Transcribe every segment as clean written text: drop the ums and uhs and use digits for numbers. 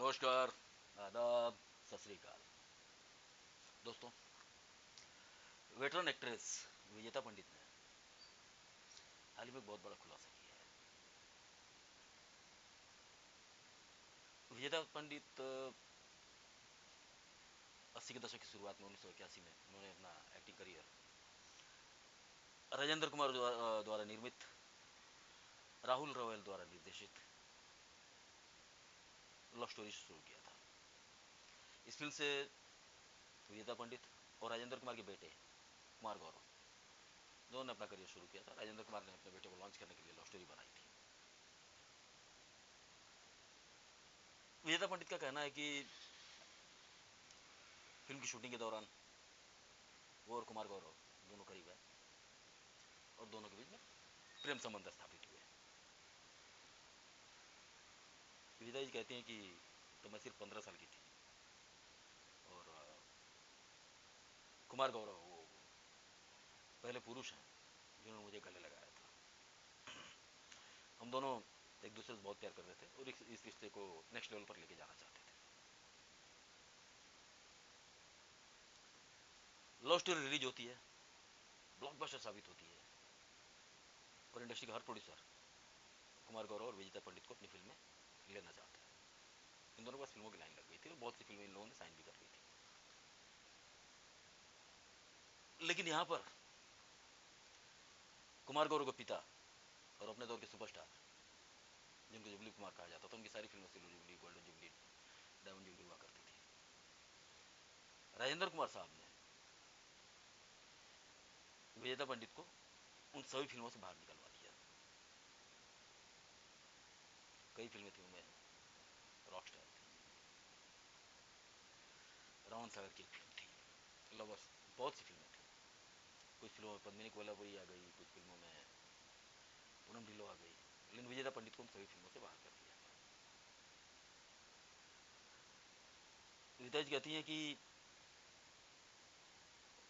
नमस्कार, आदाब, सत श्री अकाल। दोस्तों, वेटरन एक्ट्रेस विजेता पंडित ने हाल ही में एक बहुत बड़ा खुलासा किया है। विजेता पंडित 80 के दशक की शुरुआत में 1981 में उन्होंने अपना एक्टिंग करियर राजेंद्र कुमार द्वारा निर्मित, राहुल रवेल द्वारा निर्देशित लव स्टोरी से शुरू किया था। इस फिल्म से विजेता पंडित और राजेंद्र कुमार के बेटे कुमार गौरव दोनों ने अपना करियर शुरू किया था। राजेंद्र कुमार ने अपने बेटे को लॉन्च करने के लिए लव स्टोरी बनाई थी। विजेता पंडित का कहना है कि फिल्म की शूटिंग के दौरान वो और कुमार गौरव दोनों करीब है और दोनों के बीच में प्रेम संबंध स्थापित हुए। विजेता जी कहती हैं कि तो मैं सिर्फ 15 साल की थी और कुमार गौरव वो पहले पुरुष हैं जिन्होंने मुझे गले लगाया था। हम दोनों एक दूसरे से बहुत प्यार कर रहे थे और इस रिश्ते को नेक्स्ट लेवल पर लेके जाना चाहते थे। लव स्टोरी रिलीज होती है, ब्लॉकबस्टर साबित होती है और इंडस्ट्री का हर प्रोड्यूसर कुमार गौरव और विजेता पंडित को अपनी फिल्म में लेना चाहता है। इन दोनों के पास फिल्मों की लाइन लग गई थी और बहुत सी फिल्में इन लोगों ने साइन भी कर ली थी। लेकिन यहाँ पर कुमार गौरव के पिता और अपने दौर के सुपरस्टार जिनको जुबली कुमार कहा जाता था, उनकी सारी फिल्में silver jubilee, golden jubilee, diamond jubilee हुआ करती थी। राजेंद्र कुमार साहब ने विजेता पंडित को उन सभी फिल्मों से बाहर निकलवा दिया। कई फिल्में थी उनमें रॉकस्टार थी, रावण सागर की एक फिल्म थी, लवर्स, बहुत सी फिल्में थी। कुछ फिल्मों में पद्मिनी कोल्हापुरी आ गई, कुछ फिल्मों में पूनम ढिल्लो आ गई, लेकिन विजेता पंडित को उन सभी फिल्मों से बाहर कर दिया गया। विजेता जी कहती हैं कि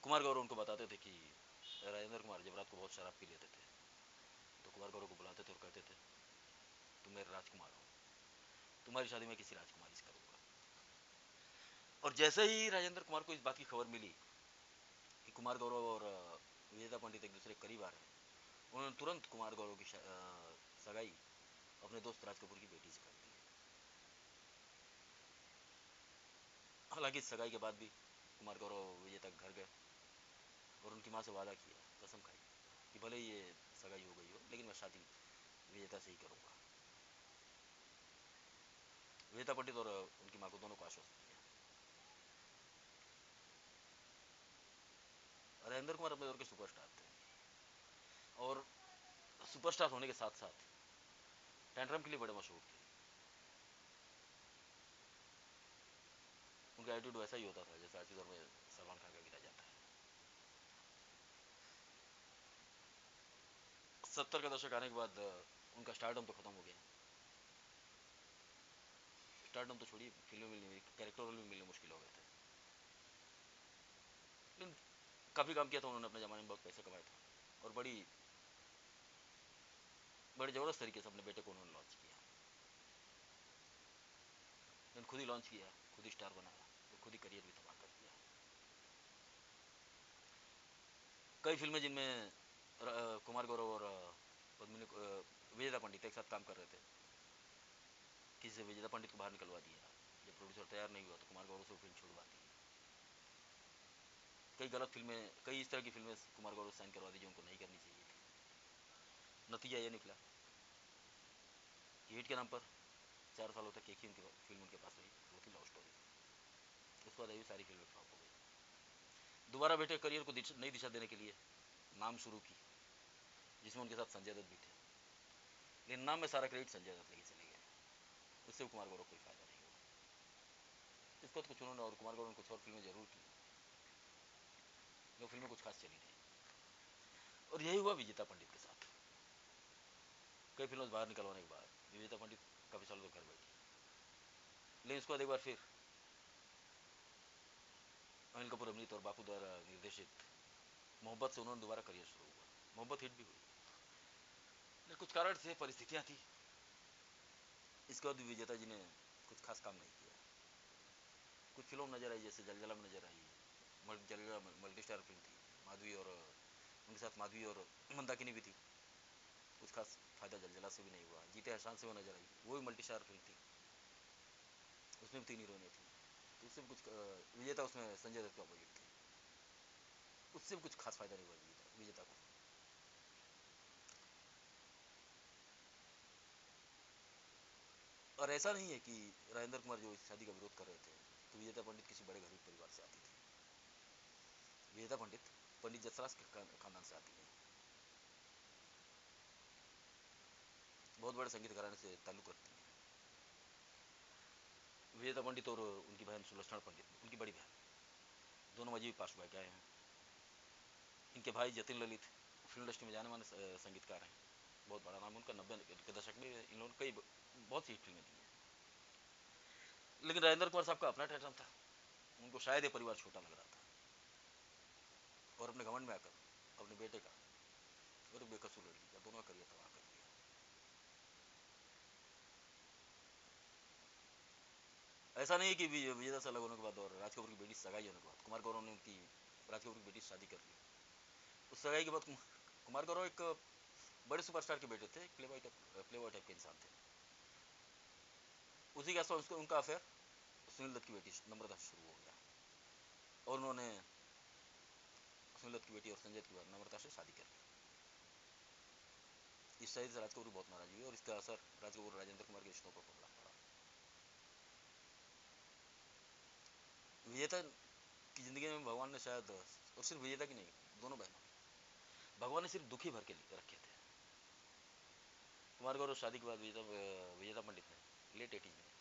कुमार गौरव उनको बताते थे कि राजेंद्र कुमार जब रात को बहुत शराब पी लेते थे तो कुमार गौरव को बुलाते थे और कहते थे तुम मेरे राजकुमार हो, तुम्हारी शादी मैं किसी राजकुमारी से करूंगा। और जैसे ही राजेंद्र कुमार को इस बात की खबर मिली कि कुमार गौरव और विजेता पंडित एक दूसरे के करीब आ रहे हैं, उन्होंने तुरंत कुमार गौरव की सगाई अपने दोस्त राज कपूर की बेटी से कर दी। हालांकि इस सगाई के बाद भी कुमार गौरव विजेता के घर गए और उनकी माँ से वादा किया, कसम खाई कि भले ही ये सगाई हो गई हो लेकिन मैं शादी विजेता से ही करूंगा। विजेता पंडित और उनकी माँ को दोनों को आश्वस्त किया। राजेंद्र कुमार अपने दौर के सुपरस्टार थे और सुपरस्टार होने के साथ साथ टैंट्रम के लिए बड़े मशहूर थे। उनका एटीट्यूड वैसा ही होता था जैसा आज के दौर में सलमान खान का गिरा जाता है। 70 का दशक आने के बाद उनका स्टारडम तो खत्म हो गया। स्टारडम तो छोड़िए, फिल्में मिलनी हुई, कैरेक्टर रोल भी मिलने मुश्किल हो गए थे। लेकिन काफ़ी काम किया था उन्होंने अपने ज़माने में, बहुत पैसा कमाया था और बड़ी ज़बरदस्त तरीके से अपने बेटे को उन्होंने लॉन्च किया। लेकिन खुद ही लॉन्च किया, खुद ही स्टार बनाया और खुद ही करियर भी तबाह कर दिया। कई फिल्में जिनमें कुमार गौरव और पद्मिनी विजेता पंडित एक साथ काम कर रहे थे, किसी से विजेता पंडित को बाहर निकलवा दिया। जब प्रोड्यूसर तैयार नहीं हुआ तो कुमार गौरव से फिल्म छुड़वा दी। कई गलत फिल्में, कई इस तरह की फिल्में कुमार गौरव साइन करवा दी जो उनको नहीं करनी चाहिए थी। नतीजा ये निकला कि हिट के नाम पर 4 सालों तक एक ही उनकी फिल्म उनके पास रही, वो थी लव स्टोरी। उसके बाद अभी सारी फिल्में फ्लॉप हो गई। दोबारा बेटे करियर को नई दिशा देने के लिए नाम शुरू की, जिसमें उनके साथ संजय दत्त भी थे, लेकिन नाम में सारा क्रेडिट संजय दत्त लेके चले गए। उससे कुमार गौरव कोई फायदा नहीं हुआ। इसके बाद कुछ उन्होंने और कुमार गौरव ने कुछ और फिल्में जरूर की, लेकिन फिल्में कुछ खास चली नहीं। और यही हुआ विजेता पंडित के साथ। कई फिल्मों से बाहर निकलवाने के बाद विजेता पंडित काफ़ी सालों तक घर बैठी, लेकिन उसके बाद एक बार फिर अनिल कपूर, अमृत और बापू द्वारा निर्देशित मोहब्बत से उन्होंने दोबारा करियर शुरू हुआ। मोहब्बत हिट भी हुई, लेकिन कुछ कारण से, परिस्थितियाँ थी। इसके बाद विजेता जी ने कुछ खास काम नहीं किया। कुछ फिल्म नजर आई जैसे जलजला में नजर आई, जलजला मल्टी स्टार फिल्म थी, माधवी और उनके साथ माधवी और मंदाकिनी भी थी। कुछ खास फायदा जलजला से भी नहीं हुआ। जीते एहसान से वो नजर आई, वो भी मल्टी स्टार फिल्म थी, उसमें भी 3 हीरोइनें थी, तो उससे भी कुछ विजेता उसमें संजय दत्त के अपोजिट थे, उससे भी कुछ खास फायदा नहीं हुआ विजेता को। और ऐसा नहीं है कि राजेंद्र कुमार जो इस शादी का विरोध कर रहे थे तो विजेता पंडित किसी बड़े गरीब परिवार से आती थी। विजेता पंडित पंडित जसराज के खानदान से आती नहीं, बहुत बड़े संगीत घराने से ताल्लुक रखती हैं। विजेता पंडित और उनकी बहन सुलक्षणा पंडित, उनकी बड़ी बहन, दोनों मजीबी पार्श्व गायिकाएं हैं। इनके भाई जतिन ललित फिल्म इंडस्ट्री में जाने माने संगीतकार हैं, बहुत बड़ा नाम उनका। 90 के दशक में इन लोगों ने कई बहुत सी फिल्में दी हैं। लेकिन राजेंद्र कुमार साहब का अपना पैटर्न था, उनको शायद ये परिवार छोटा लग रहा था, और अपने घमंड में आकर अपने बेटे का और एक बेकसूर लड़की का दोनों का करियर तबाह कर दिया। ऐसा नहीं है कि विजेता से अलग होने के बाद और राज कपूर की बेटी से सगाई होने के बाद कुमार गौरव ने उनकी राज कपूर की बेटी से शादी कर ली। उस सगाई के बाद कुमार गौरव एक बड़े सुपरस्टार के बेटे थे, प्ले बॉय टाइप के इंसान थे। उसी के आसपास उनका अफेयर सुनील दत्त की बेटी नम्रता से शुरू हो गया, और उन्होंने सुनील दत्त की बेटी और संजय दत्त की बेटी नम्रता से शादी कर ली। इस शादी से राज कपूर बहुत नाराज हुए और इसका असर राज कपूर और राजेंद्र कुमार के रिश्तों पर पड़ा। विजेता की जिंदगी में भगवान ने शायद, और सिर्फ विजेता की नहीं, दोनों बहनों की, भगवान ने सिर्फ दुखी भर के रखे थे। कुमार गौरव शादी के बाद विजेता पंडित ने लेट 80s में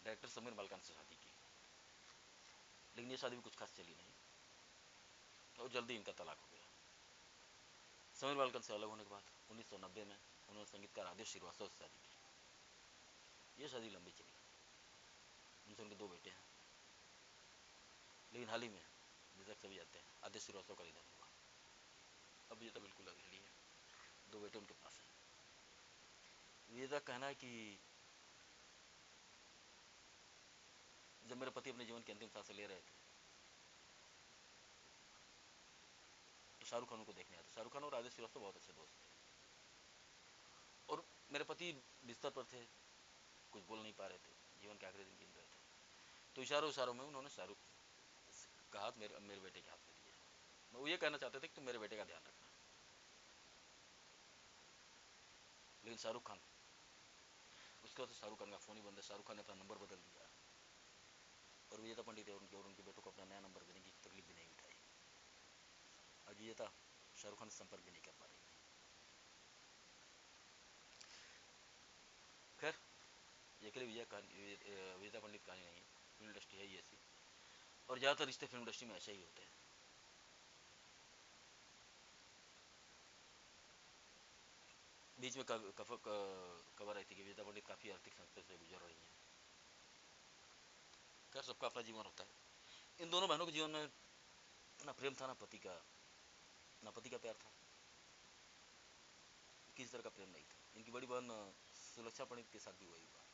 डायरेक्टर समीर मालकान से शादी की, लेकिन ये शादी भी कुछ खास चली नहीं और जल्दी इनका तलाक हो गया। समीर मालकान से अलग होने के बाद 1990 में उन्होंने संगीतकार आदेश श्रीवास्तव से शादी की। ये शादी लंबी चली, उनसे उनके 2 बेटे हैं, लेकिन हाल ही में जैसा सभी जानते हैं आदेश श्रीवास्तव का निधन हुआ। अब विजेता बिल्कुल अकेली है, 2 बेटे उनके पास हैं। विजेता कहना है कि जब मेरे पति अपने जीवन की अंतिम सांसें ले रहे थे तो शाहरुख खान को देखने आया था। शाहरुख खान और आदित्य श्रीवास्तव बहुत अच्छे दोस्त थे, और मेरे पति बिस्तर पर थे, कुछ बोल नहीं पा रहे थे, जीवन के आखिरी दिन गिन रहे थे, तो इशारों इशारों में उन्होंने शाहरुख का हाथ मेरे बेटे के हाथ में दिया। वो ये कहना चाहते थे कि तुम मेरे बेटे का ध्यान रखना। लेकिन शाहरुख खान, उसके बाद शाहरुख खान का फोन ही बंद है। शाहरुख खान ने अपना नंबर बदल दिया, और विजेता पंडित और उनके बेटों को अपना नया नंबर देने की तकलीफ भी नहीं उठाई। आज विजेता शाहरुख खान से संपर्क भी नहीं कर पा रही है। खैर, ये अकेले विजेता पंडित कहानी नहीं है, फिल्म इंडस्ट्री है ही ऐसी, और ज़्यादातर रिश्ते फिल्म इंडस्ट्री में ऐसे ही होते हैं। बीच में खबर आई थी कि विजेता पंडित काफ़ी आर्थिक संकट से गुजर रही हैं। खैर, सबका अपना जीवन होता है। इन दोनों बहनों के जीवन में ना प्रेम था, ना पति का प्यार था, किसी तरह का प्रेम नहीं था। इनकी बड़ी बहन सुलक्षणा पंडित के साथ भी वही हुआ।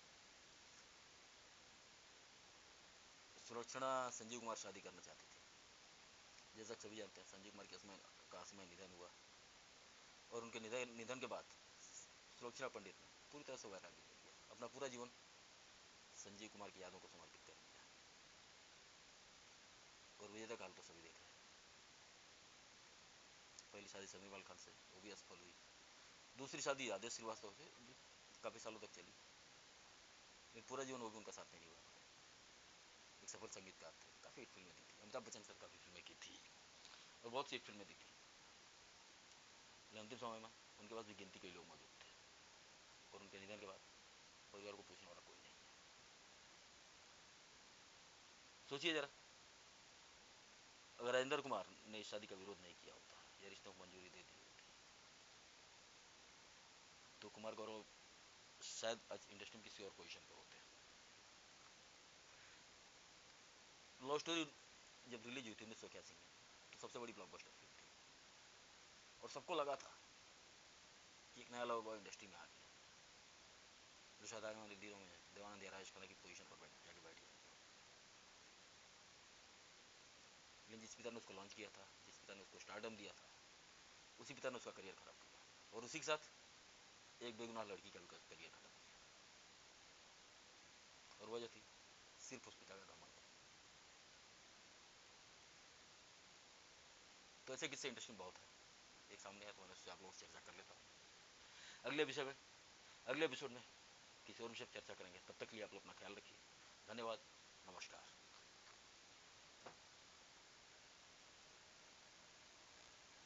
सुलक्षणा संजीव कुमार शादी करना चाहती थी। जैसा सभी जानते हैं संजीव कुमार का असमय निधन हुआ, और उनके निधन के बाद सुलक्षणा पंडित ने पूरी तरह से वैराग्य ले लिया, अपना पूरा जीवन संजीव कुमार की यादों को समर्पित कर दिया। और विजेता का हाल तो सभी देख रहे हैं। पहली शादी समीर माल खान से, वो भी असफल हुई। दूसरी शादी आदेश श्रीवास्तव से, जो काफ़ी सालों तक चली, लेकिन पूरा जीवन वो भी उनका साथ नहीं निभा पाए। एक सफल संगीतकार थे, काफ़ी हिट फिल्में दी थी, अमिताभ बच्चन सर काफ़ी फिल्में की थी, और बहुत सी हिट फिल्में दी थी। लेकिन अंतिम समय में उनके पास भी गिनती कई लोग मौजूद थे, और उनके निधन के बाद परिवार को पूछने वाला कोई नहीं है। सोचिए जरा, अगर राजेंद्र कुमार ने इस शादी का विरोध नहीं किया होता या रिश्तों को मंजूरी दे दी होती, तो कुमार गौरव शायद आज इंडस्ट्री में किसी और पोजीशन पर होते। लव स्टोरी जब रिलीज हुई थी 1981 में, तो सबसे बड़ी ब्लॉकबस्टर फिल्म थी, और सबको लगा था कि एक नया लव बॉय इंडस्ट्री में आ गया, जो शायद आने वाले दिनों में देवानंद या राजेश खन्ना की पोजीशन पर जाके बैठ गया। लेकिन जिस पिता ने उसको लॉन्च किया था, जिस पिता ने उसको स्टारडम दिया था, उसी पिता ने उसका करियर खराब किया, और उसी के साथ एक बेगुनाह लड़की का भी करियर खत्म किया। और वजह थी सिर्फ उस पिता का घमंड। तो ऐसे किस्से इंटरेस्टिंग बहुत है, एक सामने है तो मैंने उससे आप लोगों से चर्चा कर लेता हूँ। अगले विषय में, अगले एपिसोड में किसी और विषय पर चर्चा करेंगे। तब तक के लिए आप लोग अपना ख्याल रखिए। धन्यवाद, नमस्कार।